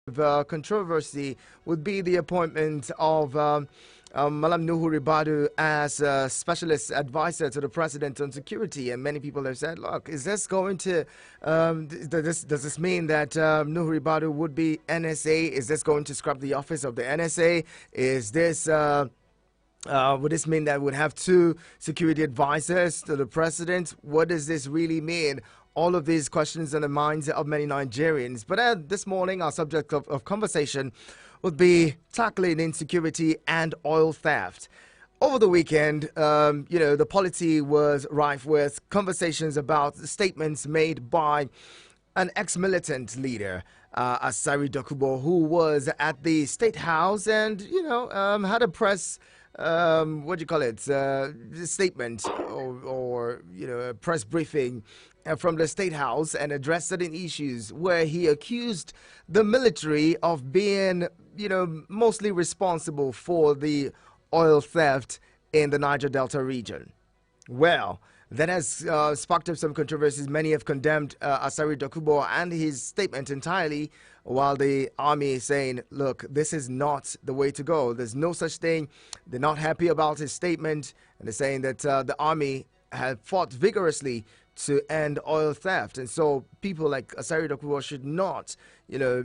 controversy would be the appointment of Malam Nuhu Ribadu as a specialist advisor to the president on security. And many people have said, look, is this going to, does this mean that Nuhu Ribadu would be NSA? Is this going to scrap the office of the NSA? Is this. Would this mean that we'd have two security advisors to the president? What does this really mean? All of these questions in the minds of many Nigerians. But this morning, our subject of conversation would be tackling insecurity and oil theft. Over the weekend, the polity was rife with conversations about statements made by an ex-militant leader, Asari Dokubo, who was at the State House and, had a press what do you call it? Statement or a press briefing from the State House and addressed certain issues where he accused the military of being, mostly responsible for the oil theft in the Niger Delta region. Well, that has sparked up some controversies. Many have condemned Asari Dokubo and his statement entirely, while the army is saying, look, this is not the way to go. There's no such thing. They're not happy about his statement, and they're saying that the army had fought vigorously to end oil theft. And so people like Asari Dokubo should not,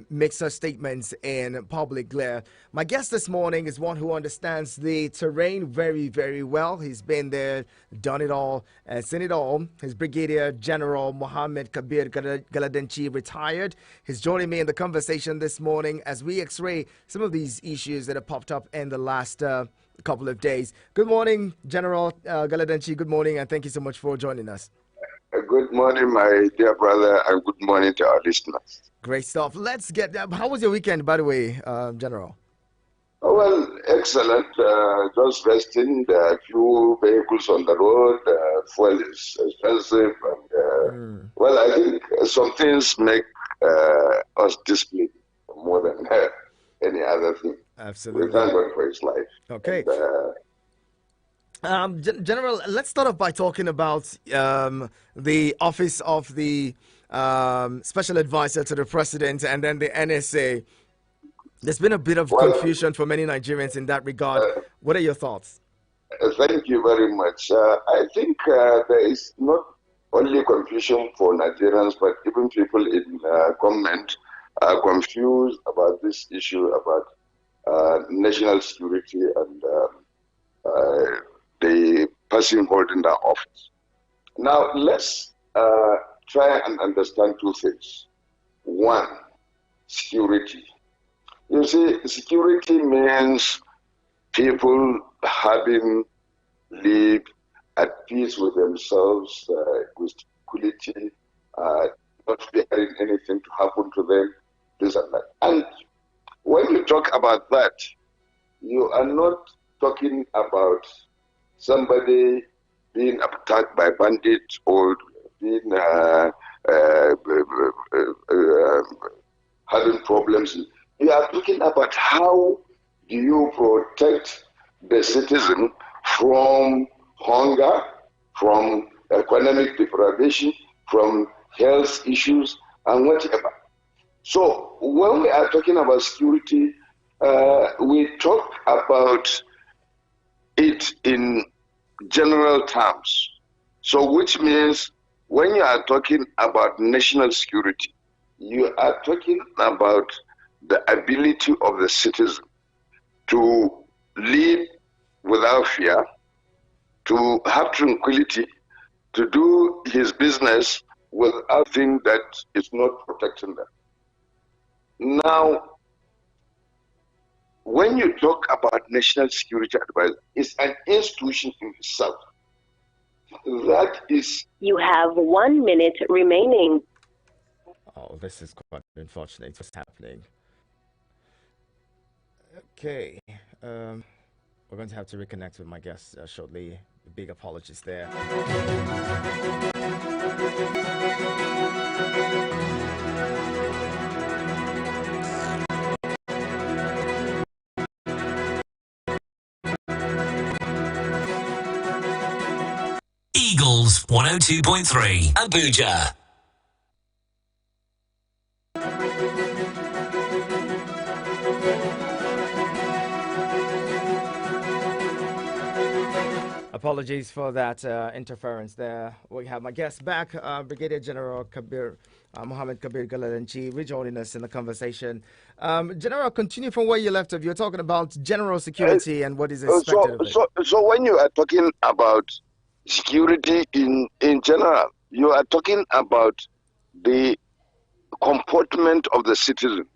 make such statements in public glare. My guest this morning is one who understands the terrain very, very well. He's been there, done it all, and seen it all. His Brigadier General Mohammed Kabir Galadanchi retired. He's joining me in the conversation this morning as we x-ray some of these issues that have popped up in the last couple of days. Good morning, General Galadanchi. Good morning, and thank you so much for joining us. Good morning, my dear brother, and good morning to our listeners. Great stuff. Let's get. How was your weekend, by the way, General? Oh, well, excellent. Just resting. There are few vehicles on the road. Fuel is expensive. And, well, I think some things make us disciplined more than any other thing. Absolutely. We thank God for his life. Okay. And, General, let's start off by talking about the office of the special advisor to the president and then the NSA. There's been a bit of confusion for many Nigerians in that regard. What are your thoughts? Thank you very much. I think there is not only confusion for Nigerians, but even people in government are confused about this issue about national security and the person holding the office. Now, let's try and understand two things. One, security. You see, security means people having lived at peace with themselves, with tranquility, not fearing anything to happen to them, this and that. And when you talk about that, you are not talking about somebody being attacked by bandits or being having problems. You are talking about how do you protect the citizen from hunger, from economic deprivation, from health issues, and whatever. So when we are talking about security, we talk about it in general terms. So which means when you are talking about national security, you are talking about the ability of the citizen to live without fear, to have tranquility, to do his business without thinking that it's not protecting them. Now, when you talk about national security advisor, it's an institution in itself. That is... You have 1 minute remaining. Oh, this is quite unfortunate. What's happening? Okay. We're going to have to reconnect with my guest shortly. Big apologies there. Eagles 102.3 Abuja. Apologies for that interference there. We have my guest back, Brigadier General Kabir Mohammed Kabir Galadanchi, rejoining us in the conversation. General, continue from where you left off. You're talking about general security and what is expected of it. So when you are talking about security in general, you are talking about the comportment of the citizen,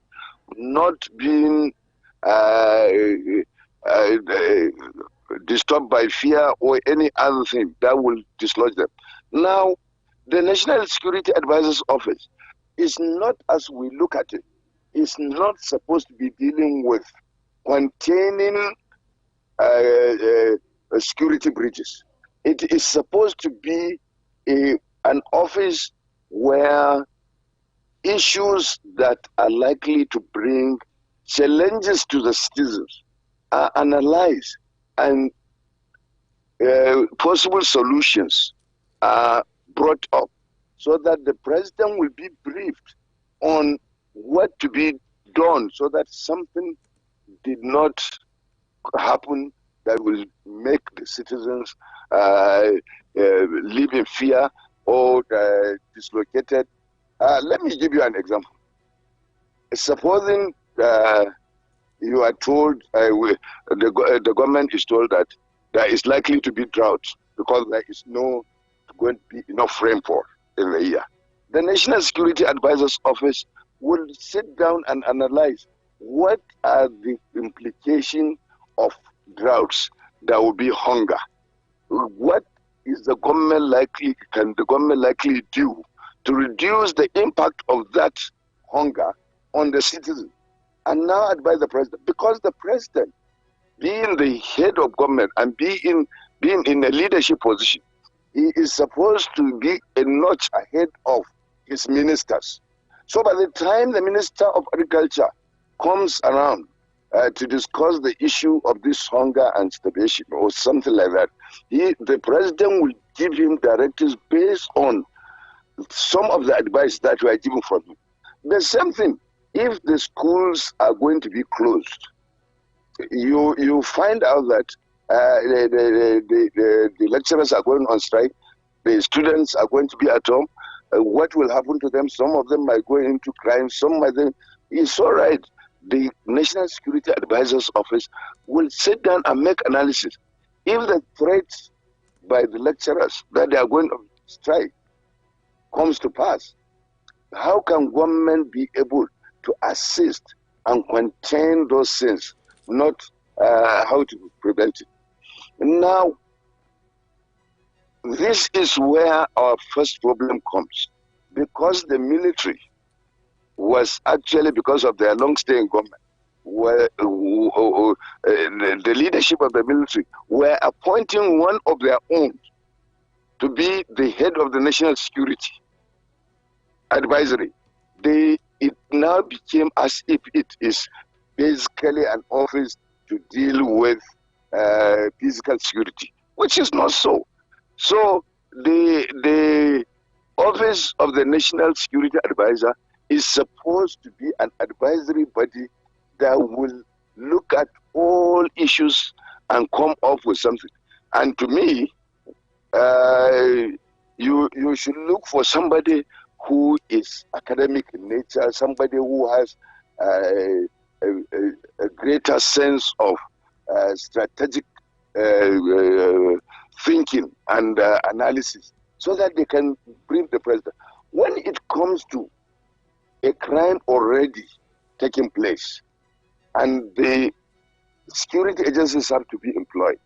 not being disturbed by fear or any other thing that will dislodge them. Now, the National Security Advisor's Office is not, as we look at it, is not supposed to be dealing with containing security breaches. It is supposed to be an office where issues that are likely to bring challenges to the citizens are analyzed and possible solutions are brought up so that the president will be briefed on what to be done so that something did not happen that will make the citizens live in fear or dislocated. Let me give you an example. Supposing you are told, the government is told that there is likely to be drought because there is no going to be enough rainfall in the year. The National Security Advisor's Office will sit down and analyze what are the implications of droughts. There will be hunger. What is the government likely, can the government likely do to reduce the impact of that hunger on the citizen? And now advise the president, because the president, being the head of government and being in a leadership position, he is supposed to be a notch ahead of his ministers. So by the time the Minister of Agriculture comes around to discuss the issue of this hunger and starvation or something like that, the president will give him directives based on some of the advice that were given from him. The same thing, if the schools are going to be closed, you find out that the lecturers are going on strike, the students are going to be at home. What will happen to them? Some of them might go into crime, some of them. It's all right. The National Security Advisor's Office will sit down and make analysis. If the threats by the lecturers that they are going to strike comes to pass, how can government be able to assist and contain those things, not how to prevent it? Now, this is where our first problem comes, because the military was actually, because of their long stay in government, the leadership of the military were appointing one of their own to be the head of the National Security Advisory. It now became as if it is basically an office to deal with physical security, which is not so. So the office of the National Security Advisor is supposed to be an advisory body that will look at all issues and come up with something. And to me, you should look for somebody who is academic in nature, somebody who has a greater sense of strategic thinking and analysis, so that they can brief the president. When it comes to a crime already taking place, and the security agencies have to be employed,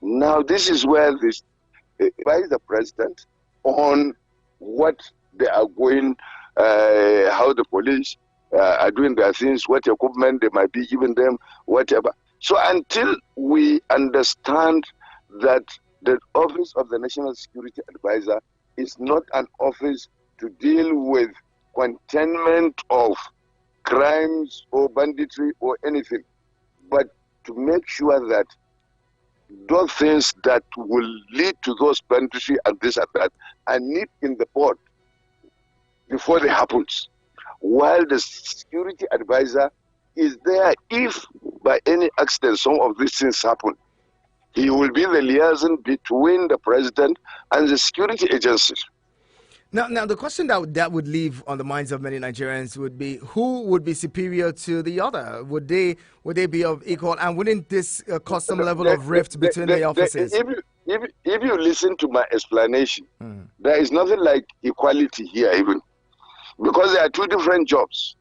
now this is where this advise the president on what they are going, how the police are doing their things, what equipment they might be giving them, whatever. So until we understand that the office of the National Security Advisor is not an office to deal with containment of crimes or banditry or anything, but to make sure that those things that will lead to those banditry and this and that are nipped in the bud before they happens, while the security advisor is there if by any accident some of these things happen. He will be the liaison between the president and the security agencies. Now, the question that would leave on the minds of many Nigerians would be, who would be superior to the other? Would they be of equal? And wouldn't this cause some level of rift between the offices? If you listen to my explanation, there is nothing like equality here, even because there are two different jobs.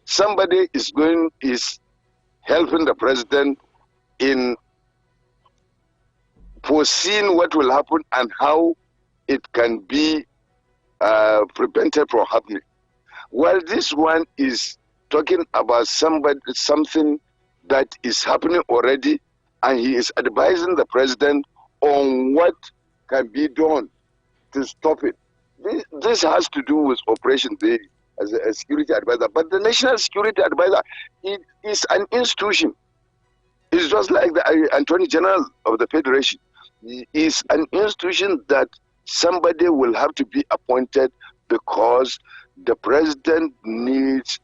Somebody is helping the president in foreseeing what will happen and how it can be prevented from happening. While this one is talking about something that is happening already, and he is advising the president on what can be done to stop it. This has to do with Operation Day as a security advisor. But the National Security Advisor, it is an institution. It's just like the Attorney General of the Federation. It is an institution that somebody will have to be appointed because the president needs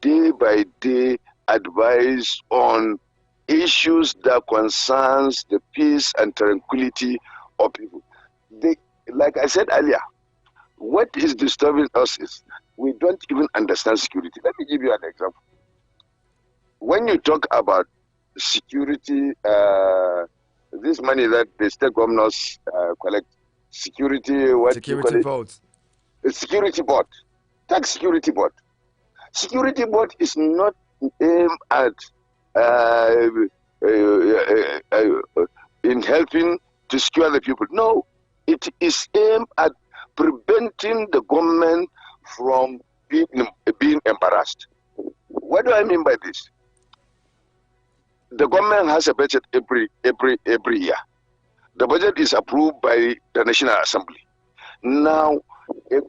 day by day advice on issues that concerns the peace and tranquility of people. Like I said earlier, what is disturbing us is we don't even understand security. Let me give you an example. When you talk about security, this money that the state governors collect, security votes. Security board. Tax security board. Security board is not aimed at in helping to secure the people. No, it is aimed at preventing the government from being embarrassed. What do I mean by this? The government has a budget every year. The budget is approved by the National Assembly. Now, the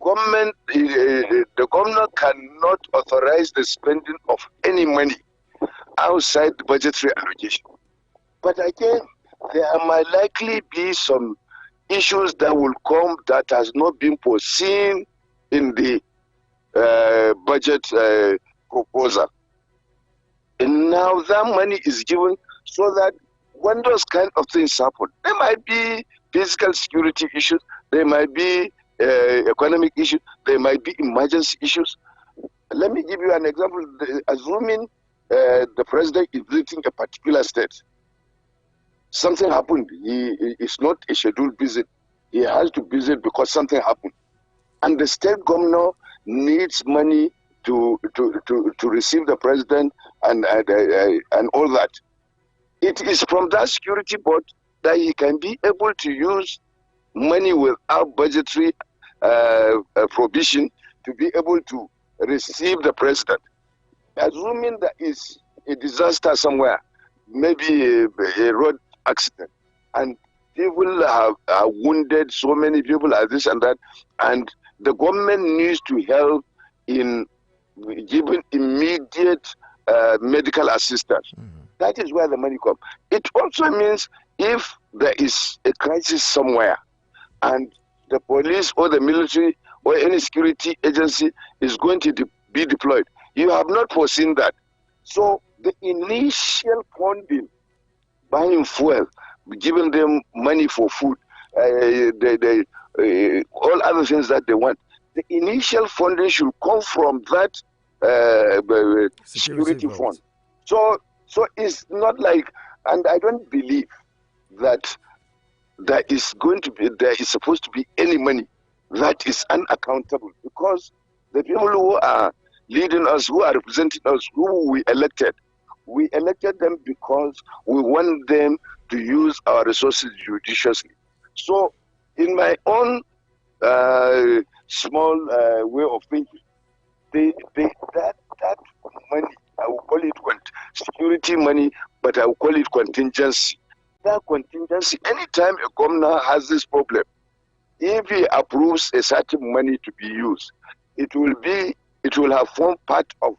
governor cannot authorize the spending of any money outside the budgetary allocation. But again, there might likely be some issues that will come that has not been foreseen in the budget proposal. And now that money is given so that when those kind of things happen, there might be physical security issues, there might be economic issues, there might be emergency issues. Let me give you an example. Assuming the president is visiting a particular state, something happened. It's not a scheduled visit. He has to visit because something happened. And the state governor needs money to receive the president and all that. It is from that security board that he can be able to use money without budgetary provision to be able to receive the president. Assuming that is a disaster somewhere, maybe a road accident, and people are wounded, so many people are this and that, and the government needs to help in giving immediate medical assistance. That is where the money comes. It also means if there is a crisis somewhere and the police or the military or any security agency is going to be deployed, you have not foreseen that. So the initial funding, buying fuel, giving them money for food, all other things that they want, the initial funding should come from that security fund. So it's not like, and I don't believe that there is supposed to be any money that is unaccountable, because the people who are leading us, who are representing us, who we elected them because we want them to use our resources judiciously. So in my own small way of thinking, that money, I will call it security money, but I will call it contingency. That contingency, anytime a governor has this problem, if he approves a certain money to be used, it will have formed part of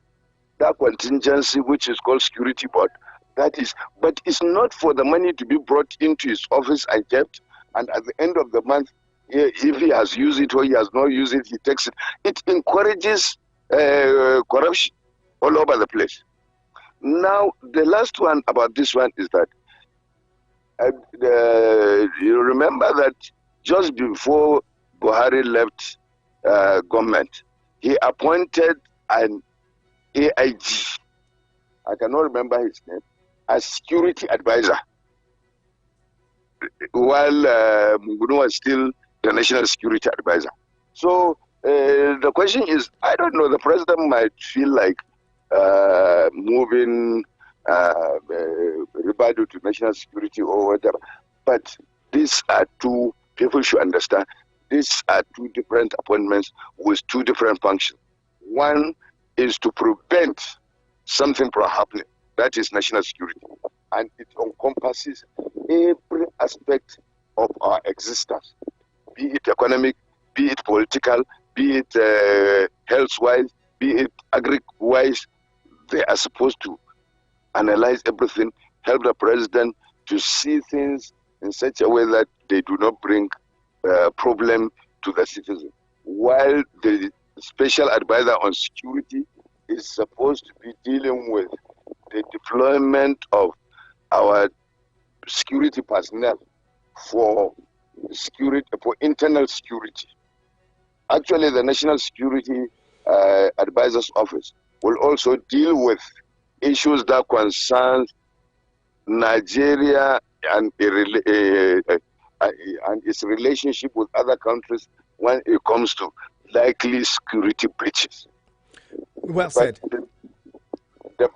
that contingency, which is called security board. That is, but it's not for the money to be brought into his office and kept, and at the end of the month, if he has used it or he has not used it, he takes it. It encourages corruption all over the place. Now, the last one about this one is that You remember that just before Buhari left government, he appointed an AIG, I cannot remember his name, as security advisor, while Mungunu was still the national security advisor. So the question is, I don't know, the president might feel like moving Ribadu to national security or whatever, but these are two, people should understand, these are two different appointments with two different functions. One is to prevent something from happening, that is national security, and it encompasses every aspect of our existence, be it economic, be it political, be it health-wise, be it agri-wise. They are supposed to analyze everything, help the president to see things in such a way that they do not bring problem to the citizen. While the special advisor on security is supposed to be dealing with the deployment of our security personnel for security, for internal security. Actually, the National Security Advisor's Office will also deal with issues that concern Nigeria and its relationship with other countries when it comes to likely security breaches. Well said. The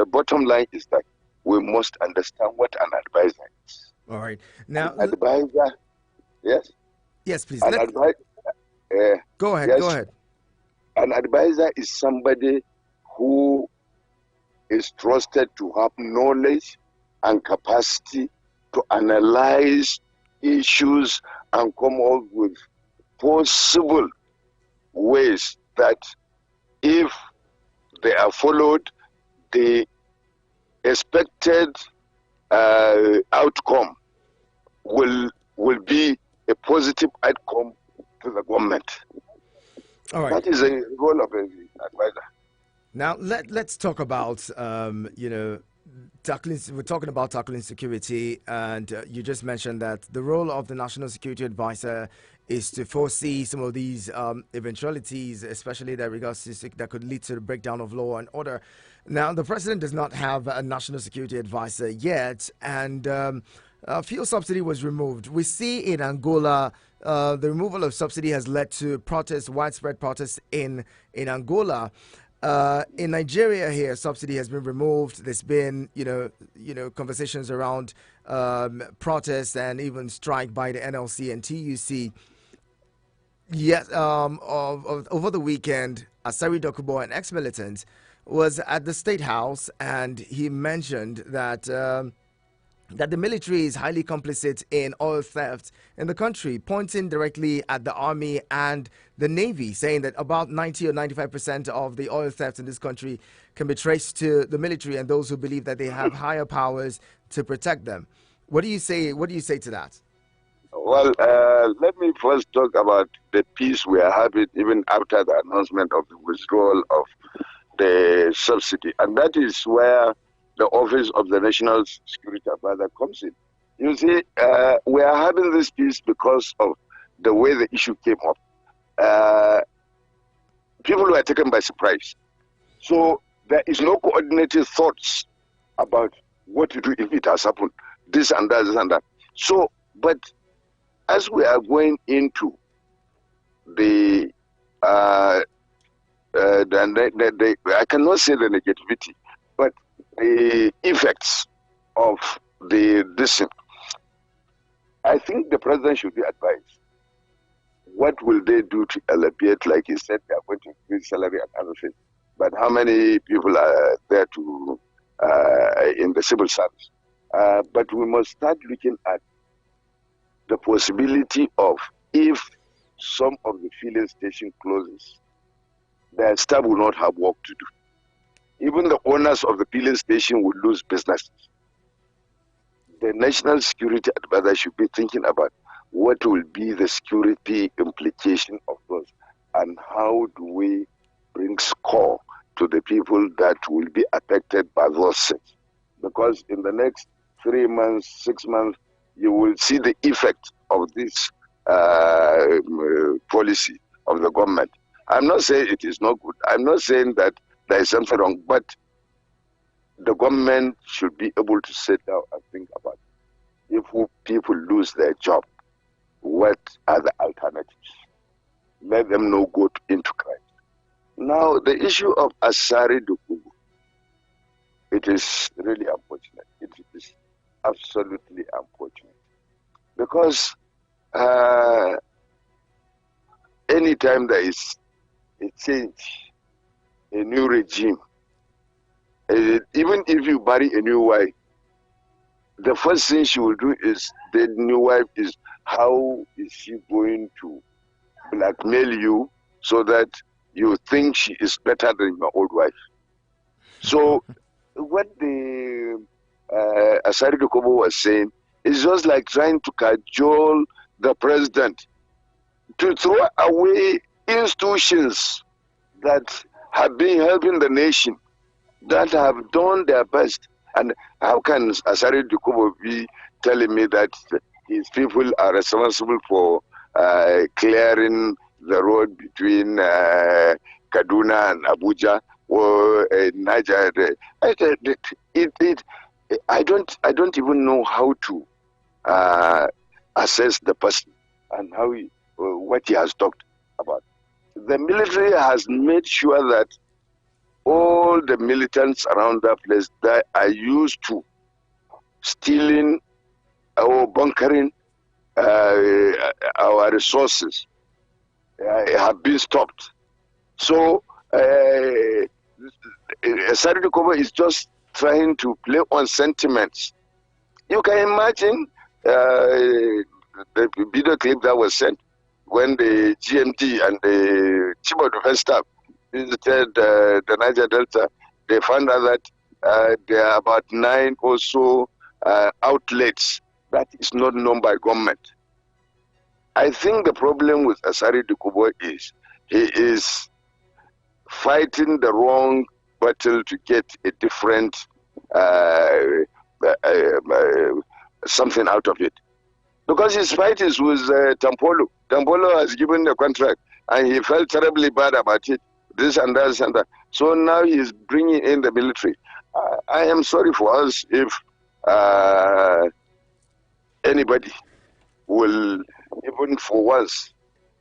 bottom line is that we must understand what an advisor is. All right. Now, an advisor, yes? Yes, please. Go ahead. Yes, go ahead. An advisor is somebody who is trusted to have knowledge and capacity to analyze issues and come up with possible ways that, if they are followed, the expected outcome will be a positive outcome to the government. All right. That is a role of an advisor. Now let's talk about tackling. We're talking about tackling security, and you just mentioned that the role of the National Security Advisor is to foresee some of these eventualities, especially that regards to that could lead to the breakdown of law and order. Now, the president does not have a National Security Advisor yet, and fuel subsidy was removed. We see in Angola, the removal of subsidy has led to protests, widespread protests in Angola. In Nigeria here, subsidy has been removed. There's been, conversations around protests and even strike by the NLC and TUC. Yes, over the weekend, Asari Dokubo, an ex-militant, was at the State House, and he mentioned that that the military is highly complicit in oil theft in the country, pointing directly at the army and the navy, saying that about 90 or 95% of the oil theft in this country can be traced to the military and those who believe that they have higher powers to protect them. What do you say? What do you say to that? Well, let me first talk about the peace we are having even after the announcement of the withdrawal of the subsidy, and that is where the office of the National Security Advisor comes in. You see, we are having this peace because of the way the issue came up. People were taken by surprise. So there is no coordinated thoughts about what to do if it has happened, this and that, this and that. So, but as we are going into the I cannot say the negativity, but the effects of this, I think the president should be advised. What will they do to alleviate? Like he said, they are going to increase salary and other things. But how many people are there to in the civil service? But we must start looking at the possibility of, if some of the filling station closes, their staff will not have work to do. Even the owners of the filling station will lose business. The National Security Advisor should be thinking about what will be the security implication of those, and how do we bring score to the people that will be affected by those things. because in the next 3 months, 6 months, you will see the effect of this policy of the government. I'm not saying it is not good. I'm not saying that there is something wrong, but the government should be able to sit down and think about it. If people lose their job, what are the alternatives? Let them not go into crime. Now, the issue of Asari Dokubo, it is really unfortunate. It is absolutely unfortunate. Because anytime there is a change, a new regime, even if you marry a new wife, the first thing she will do is, the new wife is, how is she going to blackmail you so that you think she is better than your old wife? So what the Asari Dokubo was saying is just like trying to cajole the president to throw away institutions that have been helping the nation, that have done their best. And how can Asari Dokubo be telling me that his people are responsible for clearing the road between Kaduna and Abuja or Niger? I don't even know how to assess the person and how what he has talked about. The military has made sure that all the militants around that place that are used to stealing or bunkering our resources have been stopped. So Asari Dokubo is just trying to play on sentiments. You can imagine the video clip that was sent when the GMD and the Chief of Defense Staff visited the Niger Delta. They found out that there are about 9 or so outlets that is not known by government. I think the problem with Asari Dokubo is he is fighting the wrong battle to get a different something out of it. Because his fight is with Tampolo. Tampolo has given the contract and he felt terribly bad about it, this and that and that. So now he's bringing in the military. I am sorry for us if anybody will, even for once,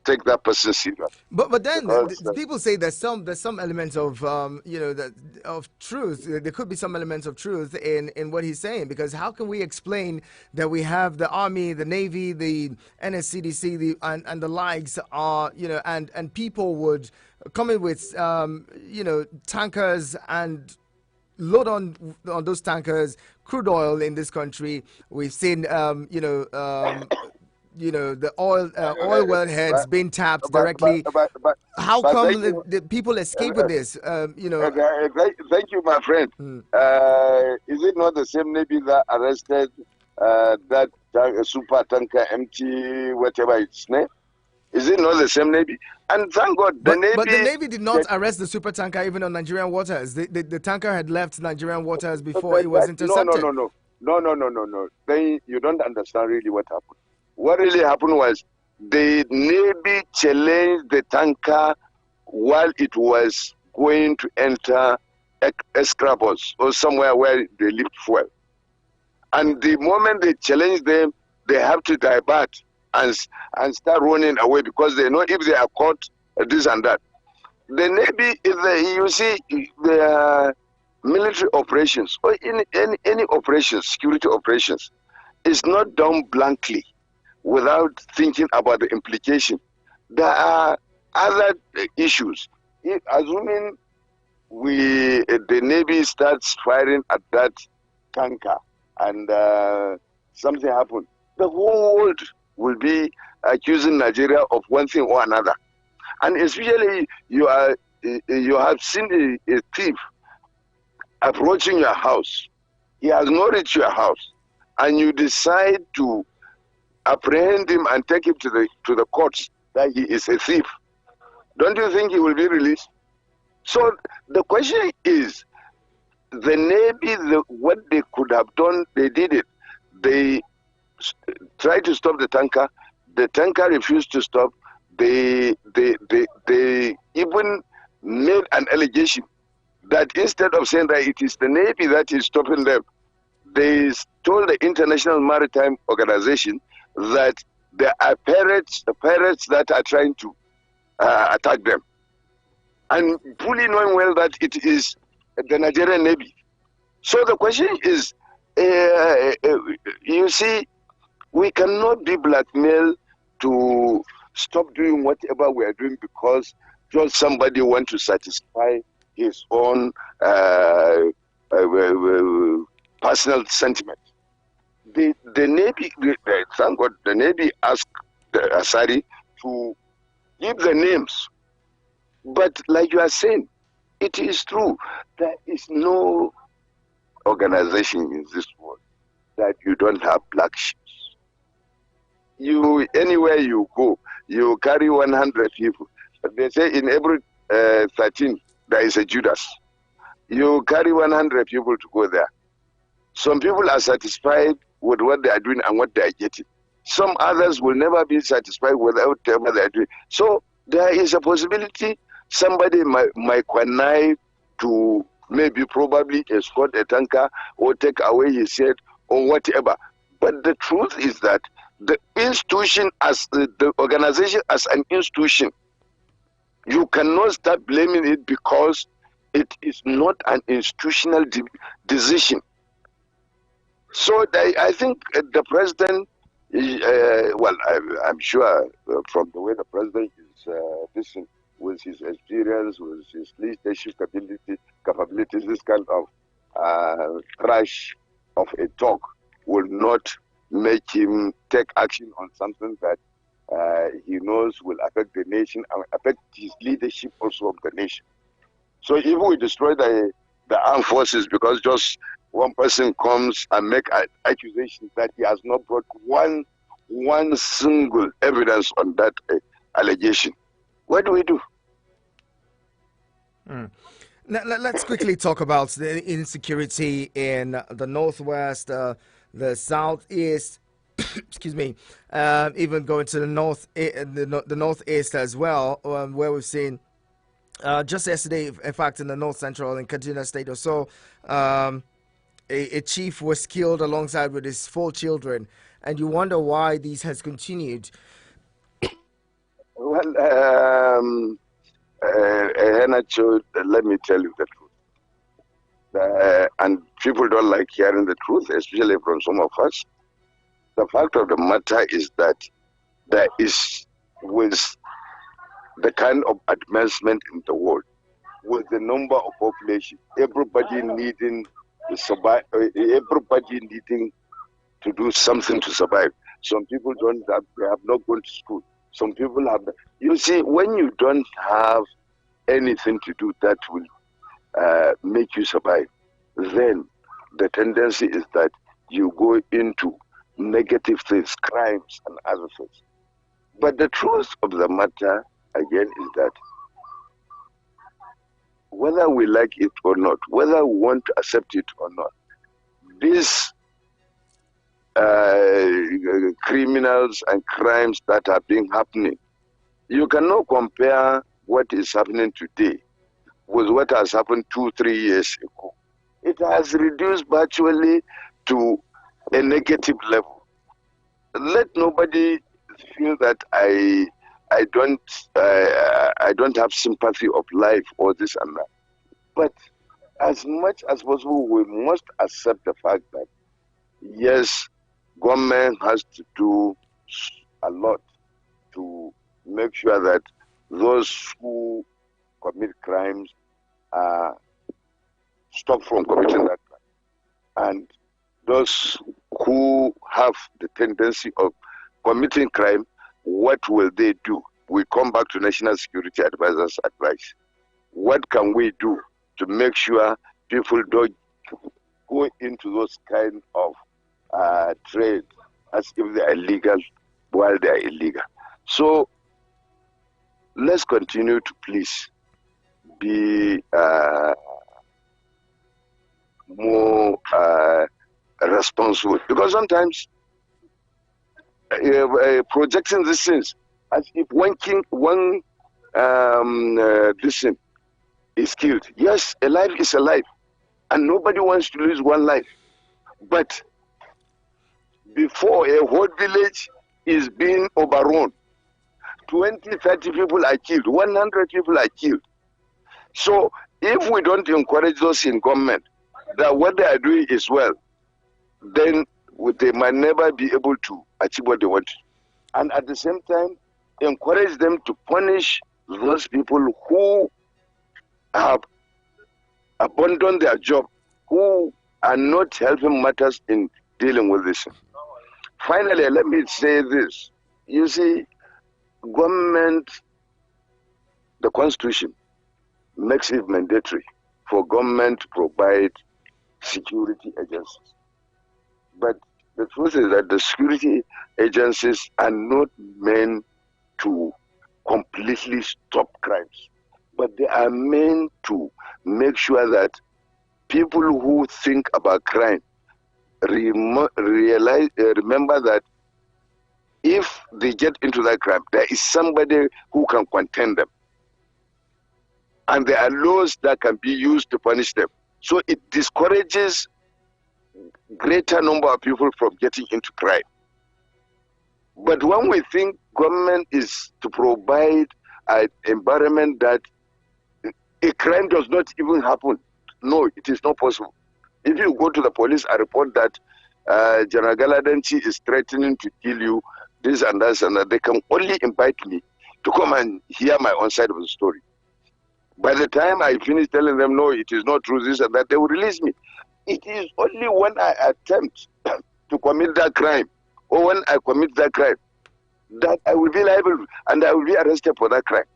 take that person serious. But then people say there's some elements of of truth. There could be some elements of truth in what he's saying, because how can we explain that we have the Army, the Navy, the NSCDC, and the likes are and people would come in with tankers and load on those tankers crude oil in this country. We've seen the oil wellheads being tapped directly. How come the people escape with this? Thank you, my friend. Is it not the same Navy that arrested that super tanker MT, whatever its name? Is it not the same Navy? And thank God, the Navy... But the Navy did not arrest the super tanker even on Nigerian waters. The tanker had left Nigerian waters before it was intercepted. No. Then you don't understand really what happened. What really happened was the Navy challenged the tanker while it was going to enter Escravos or somewhere where they lift fuel. And the moment they challenge them, they have to divert and start running away, because they know if they are caught, this and that. The Navy, you see, the military operations or any operations, security operations, is not done blankly without thinking about the implication. There are other issues. Assuming the Navy starts firing at that tanker and something happened, the whole world will be accusing Nigeria of one thing or another. And especially you have seen a thief approaching your house. He has not reached your house, and you decide to apprehend him and take him to the courts that he is a thief. Don't you think he will be released? So the question is, the Navy, what they could have done, they did it. They tried to stop the tanker. The tanker refused to stop. They even made an allegation that instead of saying that it is the Navy that is stopping them, they told the International Maritime Organization that there are pirates that are trying to attack them, and fully knowing well that it is the Nigerian Navy. So the question is, you see, we cannot be blackmailed to stop doing whatever we are doing because just somebody wants to satisfy his own personal sentiment. The Navy, thank God, the Navy asked Asari to give the names. But like you are saying, it is true. There is no organization in this world that you don't have black sheep. Anywhere you go, you carry 100 people. They say in every 13 there is a Judas. You carry 100 people to go there. Some people are satisfied with what they are doing and what they are getting. Some others will never be satisfied with whatever they are doing. So there is a possibility somebody might connive to maybe probably escort a tanker or take away his head or whatever. But the truth is that the institution, as the organization as an institution, you cannot start blaming it because it is not an institutional decision. So I think the president, I'm sure from the way the president is listening, with his experience, with his leadership capabilities, this kind of trash of a talk will not make him take action on something that he knows will affect the nation and affect his leadership also of the nation. So if we destroy the armed forces because just one person comes and make an accusation that he has not brought one single evidence on that allegation, what do we do? Now, let's quickly talk about the insecurity in the northwest, the southeast. Excuse me. Even going to the northeast as well, where we've seen just yesterday, in fact, in the north central in Kaduna State or so, a chief was killed alongside with his 4 children, and you wonder why this has continued. Well, Henacho, let me tell you the truth. And people don't like hearing the truth, especially from some of us. The fact of the matter is that there is, with the kind of advancement in the world, with the number of population, everybody needing to survive, everybody needing to do something to survive. Some people they have not gone to school. Some people have. You see, when you don't have anything to do that will make you survive, then the tendency is that you go into negative things, crimes and other things. But the truth of the matter, again, is that whether we like it or not, whether we want to accept it or not, these criminals and crimes that have been happening, you cannot compare what is happening today with what has happened 2-3 years ago. It has reduced virtually to a negative level. Let nobody feel that I don't have sympathy of life or this and that. But as much as possible, we must accept the fact that yes, government has to do a lot to make sure that those who commit crimes stop from committing that crime. And those who have the tendency of committing crime, what will they do? We come back to National Security Advisor's advice. What can we do to make sure people don't go into those kind of trade as if they are legal while they are illegal? So let's continue to please be responsible. Because sometimes projecting these things as if one this thing is killed. Yes, a life is a life, and nobody wants to lose one life. But before a whole village is being overrun, 20, 30 people are killed, 100 people are killed. So if we don't encourage those in government that what they are doing is well, then they might never be able to achieve what they want. And at the same time, encourage them to punish those people who have abandoned their job, who are not helping matters in dealing with this. Finally, let me say this. You see, government, the Constitution makes it mandatory for government to provide security agencies. But the truth is that the security agencies are not meant to completely stop crimes, but they are meant to make sure that people who think about crime remember that if they get into that crime, there is somebody who can contain them. And there are laws that can be used to punish them. So it discourages greater number of people from getting into crime. But when we think government is to provide an environment that a crime does not even happen, no, it is not possible. If you go to the police and report that General Galadanchi is threatening to kill you, this and that, they can only invite me to come and hear my own side of the story. By the time I finish telling them, no, it is not true, this and that, they will release me. It is only when I attempt to commit that crime, or when I commit that crime, that I will be liable and I will be arrested for that crime.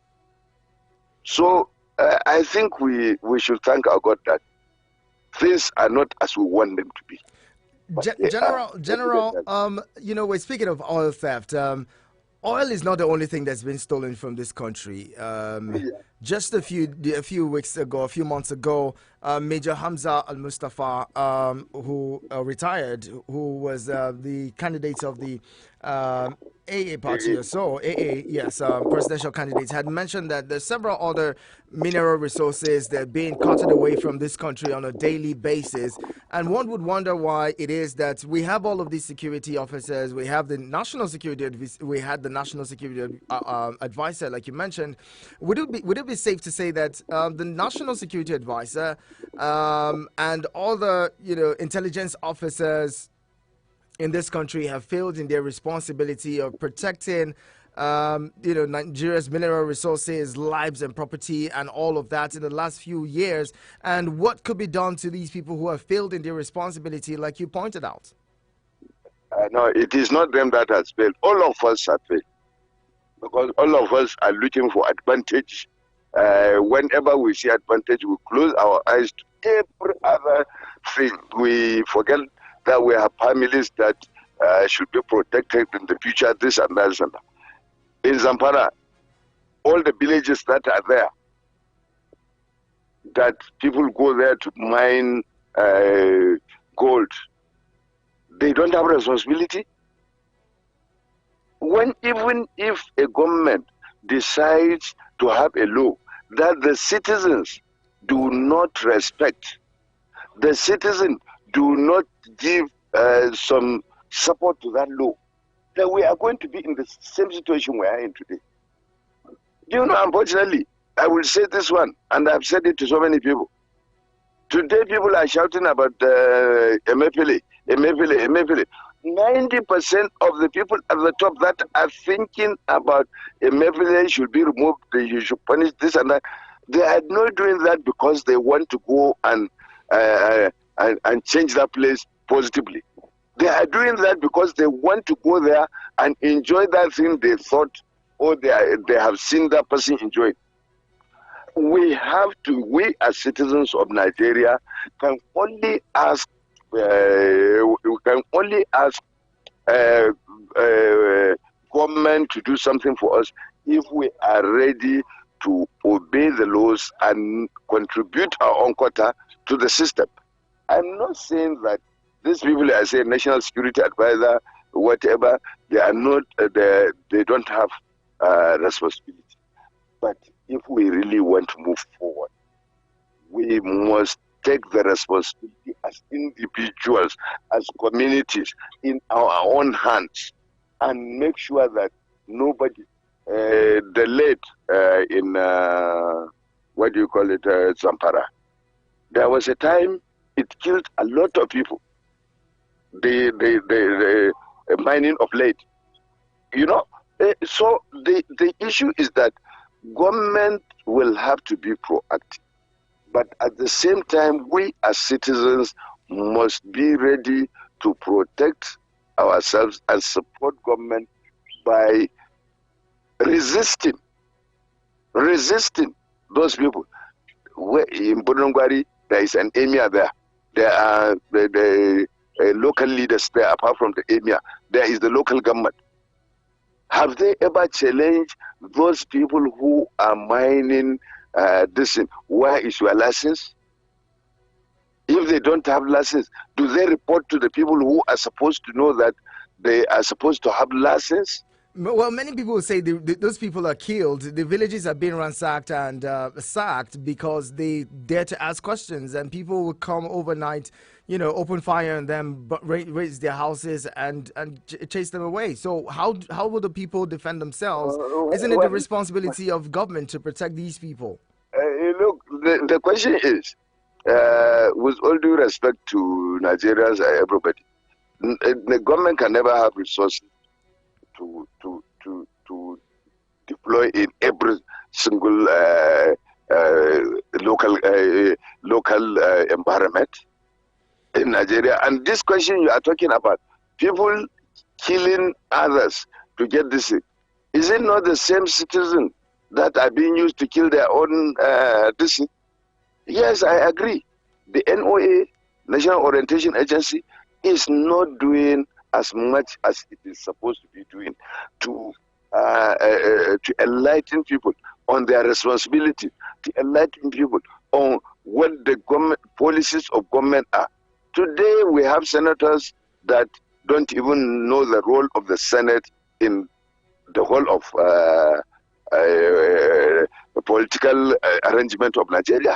So I think we should thank our God that things are not as we want them to be. General, you know, we're speaking of oil theft. Oil is not the only thing that's been stolen from this country. Just a few weeks ago, a few months ago, Major Hamza Al-Mustafa, who retired, who was the candidate of the AA party or so, AA, yes, presidential candidates, had mentioned that there's several other mineral resources that are being carted away from this country on a daily basis. And one would wonder why it is that we have all of these security officers, we have the national security, we had the national security advisor, like you mentioned. Would it be safe to say that the national security advisor and all the intelligence officers in this country have failed in their responsibility of protecting Nigeria's mineral resources, lives and property and all of that in the last few years? And what could be done to these people who have failed in their responsibility, like you pointed out? No, it is not them that has failed. All of us have failed. Because all of us are looking for advantage. Whenever we see advantage, we close our eyes to every other thing. We forget that we have families that should be protected in the future, this and that and that. In Zamfara, all the villages that are there, that people go there to mine gold, they don't have responsibility. Even if a government decides to have a law that the citizens do not respect, the citizens do not give some support to that law, then we are going to be in the same situation we are in today. Do you know, unfortunately, I will say this one, and I've said it to so many people. Today, people are shouting about Emefiele. 90% of the people at the top that are thinking about Emefiele should be removed, you should punish this and that, they are not doing that because they want to go and change that place positively. They are doing that because they want to go there and enjoy that thing they thought or they have seen that person enjoy. We as citizens of Nigeria can only ask government to do something for us if we are ready to obey the laws and contribute our own quota to the system. I'm not saying that These people, I say, national security advisor, whatever, they are not, they don't have responsibility. But if we really want to move forward, we must take the responsibility as individuals, as communities, in our own hands, and make sure that nobody, the late in, what do you call it, Zampara, there was a time it killed a lot of people, the mining of lead. You know, so the issue is that government will have to be proactive. But at the same time, we as citizens must be ready to protect ourselves and support government by resisting those people. In Budungwari, there is an emir there. There are the local leaders there, apart from the emir. There is the local government. Have they ever challenged those people who are mining this? Where is your license? If they don't have license, do they report to the people who are supposed to know that they are supposed to have license? Well, many people say those people are killed. The villages are being ransacked and sacked because they dare to ask questions, and people will come overnight, open fire on them, but raise their houses and chase them away. So how will the people defend themselves? Isn't it the responsibility of government to protect these people? Look, the question is, with all due respect to Nigerians and everybody, the government can never have resources to deploy in every single local environment in Nigeria. And this question you are talking about, people killing others to get this, is it not the same citizen that are being used to kill their own this? Yes, I agree. The NOA, National Orientation Agency, is not doing as much as it is supposed to be doing to enlighten people on their responsibility, to enlighten people on what the government policies of government are. Today we have senators that don't even know the role of the Senate in the whole of the political arrangement of Nigeria.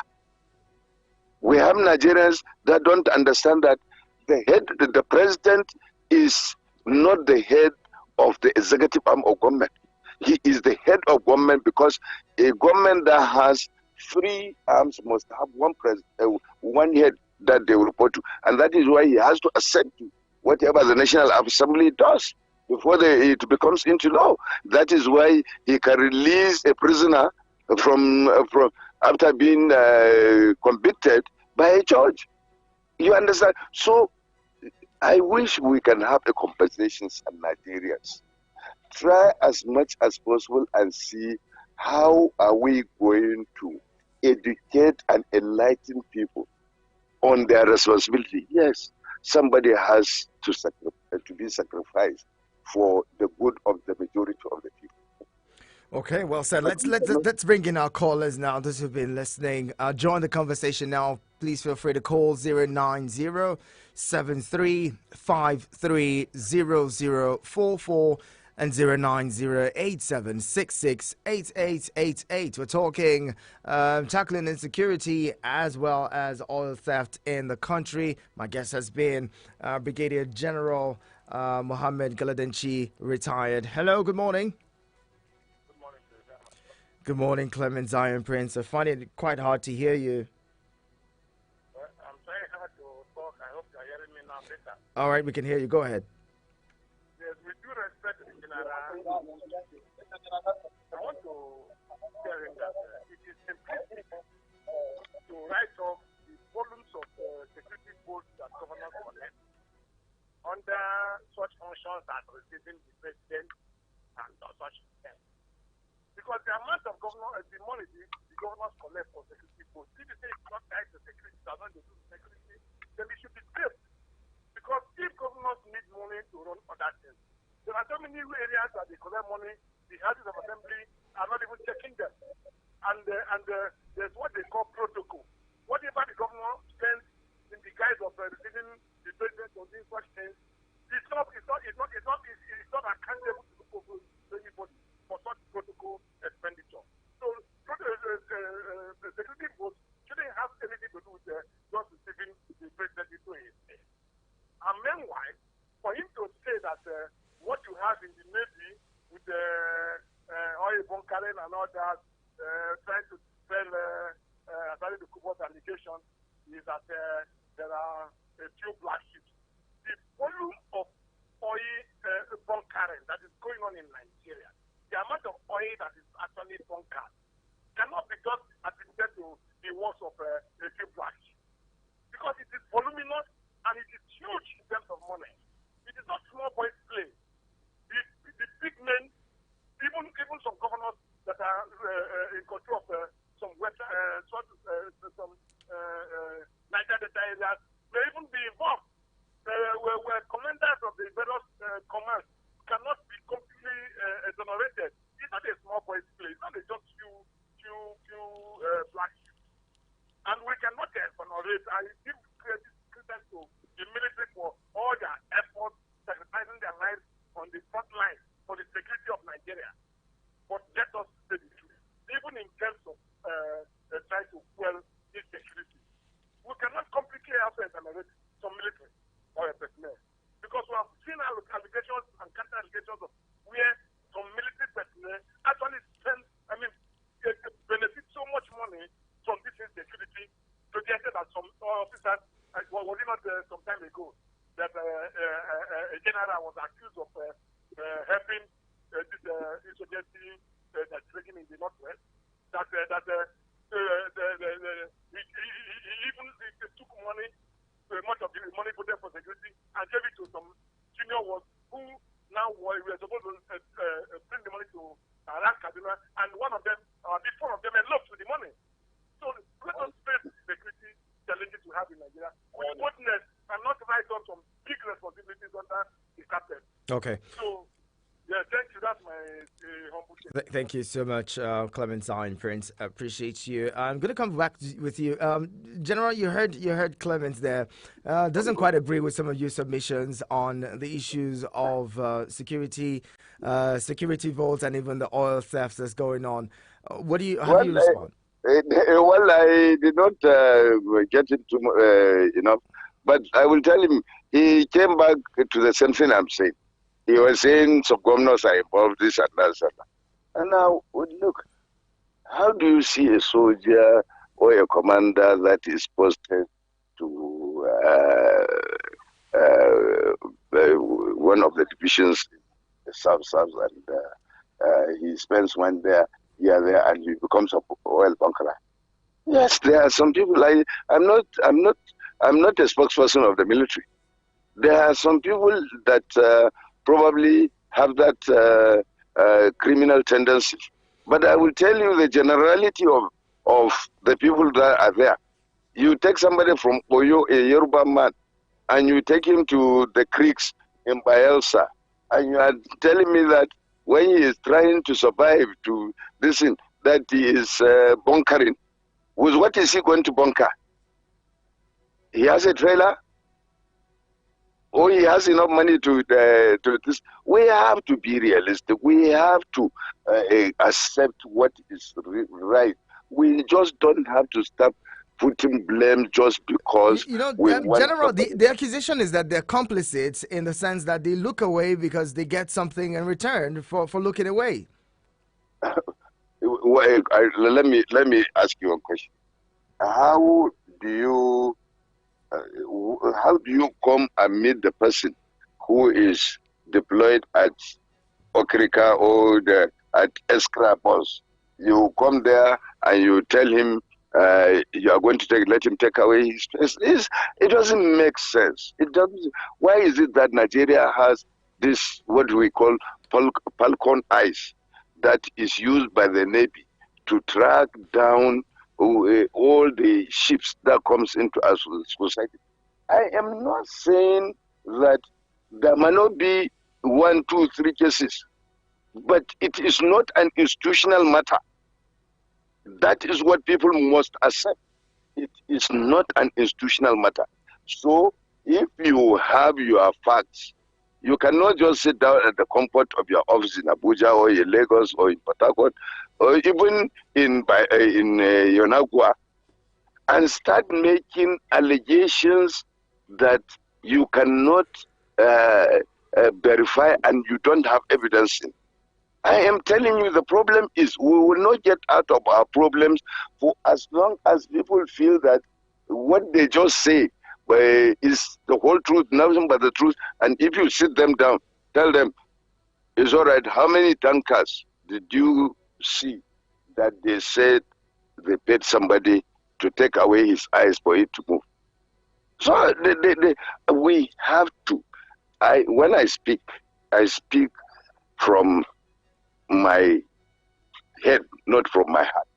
We have Nigerians that don't understand that the president is not the head of the executive arm of government. He is the head of government because a government that has three arms must have one head that they will report to. And that is why he has to assent to whatever the National Assembly does before it becomes into law. That is why he can release a prisoner from after being convicted by a judge. You understand? So I wish we can have a conversation as Nigerians. Try as much as possible and see how are we going to educate and enlighten people on their responsibility. Yes, somebody has to be sacrificed for the good of the majority of the people. Okay, well said. Let's bring in our callers now. Those who've been listening, join the conversation now. Please feel free to call 090-7353-0044 and 090-8766-8888. We're talking tackling insecurity as well as oil theft in the country. My guest has been Brigadier General Mohammed Galadanchi, retired. Hello, good morning. Good morning, Clement Zion Prince. I find it quite hard to hear you. Well, I'm very hard to talk. I hope you're hearing me now better. All right, we can hear you. Go ahead. Yes, with due respect to General, I want to tell him that it is simplistic to write off the volumes of security posts that governors collect under such functions as receiving the president and such things. Because the amount of the money the governors collect for security posts, if you say it's not tied to security, they're not to do security, then it should be stripped. Because if governors need money to run other things, there are so many areas that they collect money, the houses of assembly are not even checking them. And there's what they call protocol. Whatever the governor spends in the guise of receiving the president or that there are a few black ships. The volume of oil bunkering that is going on in Nigeria, the amount of oil that is actually bunkered, cannot be just attributed to the works of a few black ships. Because it is voluminous and it is huge in terms of money. It is not small boys play. The big men, even some governors that are in control of some Niger Delta areas may even be involved. Where commanders of the various commands cannot be completely exonerated. It's not a small boys play. It's not just few black sheep. And we cannot exonerate. I give credit to the military for all their efforts, sacrificing their lives on the front line for the security of Nigeria. But let us say the truth. Even in terms of trying to fuel insecurity, we cannot completely also exonerate some military or a personnel. Because we have seen allegations and counter allegations of where some military personnel actually benefit so much money from this insecurity to the extent that some officers, was it not some time ago, that a general was accused of helping this insurgency that's breaking in the northwest, he took money, much of the money put there for security, and gave it to some junior ones who now were supposed to bring the money to Arak Kaduna, and one of them, the four of them, eloped with the money. So let us face the security challenges we have in Nigeria with boldness and not write on some big responsibilities under the carpet. Okay. So, yeah, thank you. That's my humble thing. Thank you so much, Clementine Prince. Appreciate you. I'm going to come back with you. General, you heard Clement there. Doesn't quite agree with some of your submissions on the issues of security vaults, and even the oil thefts that's going on. How do you respond? Well, I did not get into enough, but I will tell him he came back to the same thing I'm saying. He was saying some governors are involved, this and that. And now, look, how do you see a soldier or a commander that is posted to one of the divisions in the South, and he spends one there, and he becomes a oil bunkerer? Yes, there are some people. I'm not a spokesperson of the military. There are some people that probably have that criminal tendency. But I will tell you the generality of the people that are there. You take somebody from Oyo, a Yoruba man, and you take him to the creeks in Bayelsa, and you are telling me that when he is trying to survive to this thing, that he is bunkering. With what is he going to bunker? He has a trailer? Or he has enough money to this? We have to be realistic. We have to accept what is right. We just don't have to stop putting blame just because General, the accusation is that they're complicit in the sense that they look away because they get something in return for looking away. Let me ask you a question. How do you come and meet the person who is deployed at Okrika or at Eskrapos? You come there and you tell him you are going to let him take away his place. It doesn't make sense. It doesn't. Why is it that Nigeria has this, what we call Falcon Eyes, that is used by the Navy to track down all the ships that comes into our society? I am not saying that there might not be 1, 2, 3 cases, but it is not an institutional matter. That is what people must accept. It is not an institutional matter. So if you have your facts, you cannot just sit down at the comfort of your office in Abuja or in Lagos or in Port Harcourt or even in Yonagwa and start making allegations that you cannot verify and you don't have evidence in. I am telling you, the problem is we will not get out of our problems for as long as people feel that what they just say is the whole truth, nothing but the truth. And if you sit them down, tell them, it's all right, how many tankers did you see that they said they paid somebody to take away his eyes for it to move? So we have to. When I speak from my head, not from my heart.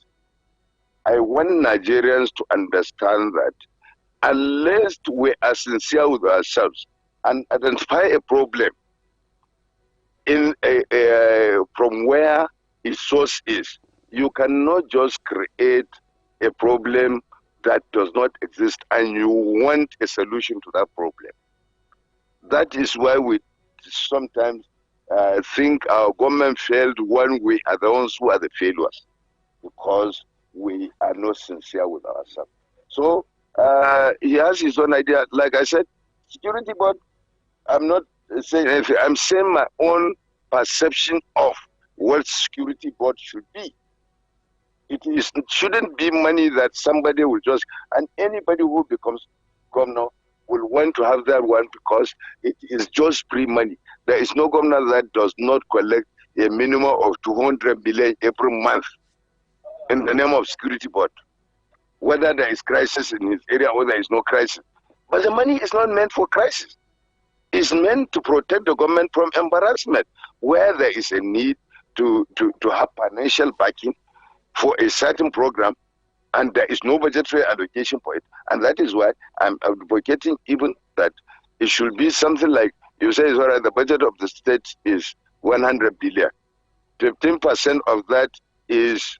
I want Nigerians to understand that unless we are sincere with ourselves and identify a problem from where its source is, you cannot just create a problem that does not exist and you want a solution to that problem. That is why we sometimes think our government failed when we are the ones who are the failures, because we are not sincere with ourselves. So he has his own idea. Like I said, security board, I'm not saying anything. I'm saying my own perception of what security board should be. It shouldn't be money that somebody will just, and anybody who becomes governor will want to have that one because it is just free money. There is no governor that does not collect a minimum of 200 billion every month in the name of security board, whether there is crisis in his area or there is no crisis. But the money is not meant for crisis. It's meant to protect the government from embarrassment, where there is a need to have financial backing for a certain program, and there is no budgetary allocation for it. And that is why I'm advocating even that it should be something like, you say, all right, the budget of the state is 100 billion. 15% of that is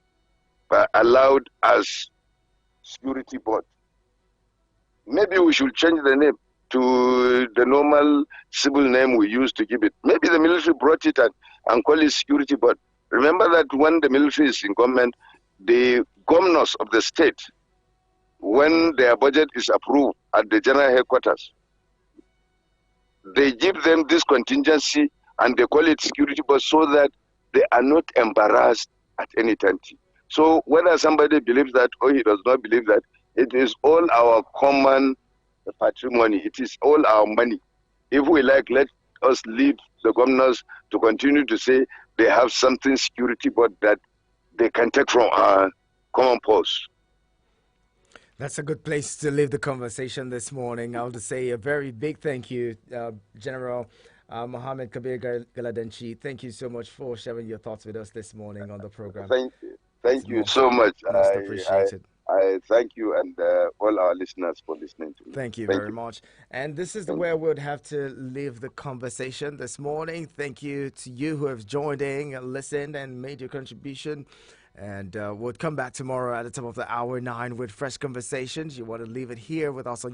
allowed as security board. Maybe we should change the name to the normal civil name we used to give it. Maybe the military brought it and call it security board. Remember that when the military is in government, the governors of the state, when their budget is approved at the general headquarters, they give them this contingency and they call it security board so that they are not embarrassed at any time. So whether somebody believes that or he does not believe that, it is all our common patrimony. It is all our money. If we like, let us leave the governors to continue to say they have something security board that they can take from our common purse. That's a good place to leave the conversation this morning. I want to say a very big thank you, General Mohammed Kabir Galadanchi. Thank you so much for sharing your thoughts with us this morning on the program. Thank you so much. Most appreciated. I thank you and all our listeners for listening to me. Thank you very much. And this is where we would have to leave the conversation this morning. Thank you to you who have joined in, listened, and made your contribution. And we'll come back tomorrow at the top of the hour 9 with fresh conversations. You want to leave it here with us on